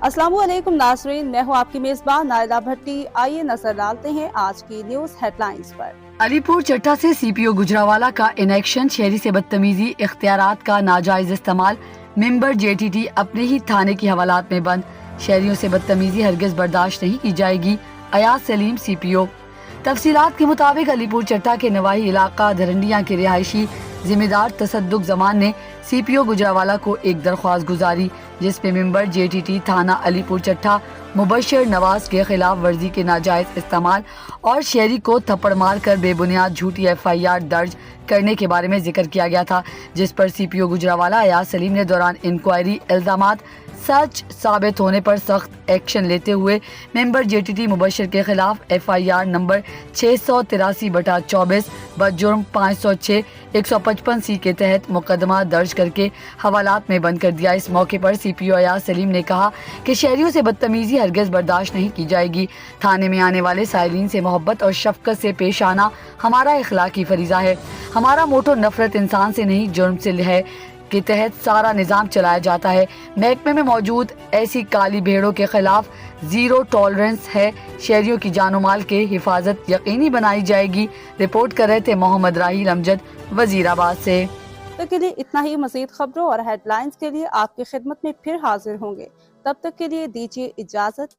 अस्सलाम वालेकुम नाज़रीन, मैं हूँ आपकी मेज़बान नायला भट्टी। आइए नजर डालते हैं आज की न्यूज़ हेडलाइंस पर। अलीपुर चट्टा से सीपीओ गुजरावाला का इनेक्शन, शहरी से बदतमीजी, इख्तियारात का नाजायज इस्तेमाल, मेंबर जेटीटी अपने ही थाने की हवालात में बंद। शहरियों से बदतमीजी हरगिज बर्दाश्त नहीं की जाएगी, अयाज सलीम सीपीओ। तफसीलात के मुताबिक अलीपुर चट्टा के नवाही इलाका धरंडिया के रिहायशी जिम्मेदार तसद्दुक जमान ने सीपीओ गुजरावाला को एक दरख्वास्त गुजारी, जिसपे मेंबर जेटीटी थाना अलीपुर चट्टा मुबशर नवाज के खिलाफ वर्जी के नाजायज इस्तेमाल और शहरी को थप्पड़ मार कर बेबुनियाद झूठी FIR दर्ज करने के बारे में जिक्र किया गया था, जिस पर सीपीओ गुजरावाला अयाज सलीम ने दौरान इंक्वायरी इल्जामात सच साबित होने पर सख्त एक्शन लेते हुए मेंबर जेटीटी मुबशर के खिलाफ FIR नंबर 683/24 बदजुर्म 506 155C के तहत मुकदमा दर्ज करके हवालात में बंद कर दिया। इस मौके पर सीपीओ अयाज सलीम ने कहा कि शहरियों से बदतमीजी हरगिज बर्दाश्त नहीं की जाएगी। थाने में आने वाले साइलिन से मोहब्बत और शफकत से पेश आना हमारा इखलाकी फरीजा है। हमारा मोटो नफरत इंसान से नहीं जुर्म से है के तहत सारा निज़ाम चलाया जाता है। महकमे में मौजूद ऐसी काली भेड़ों के खिलाफ जीरो टॉलरेंस है। शहरियों की जानो माल के हिफाजत यकीनी बनाई जाएगी। रिपोर्ट कर रहे थे मोहम्मद राहील अमजद वजीराबाद से। तो के लिए इतना ही। मज़ीद खबरों और हेडलाइंस के लिए आपकी खिदमत में फिर हाजिर होंगे। तब तक के लिए दीजिए इजाज़त।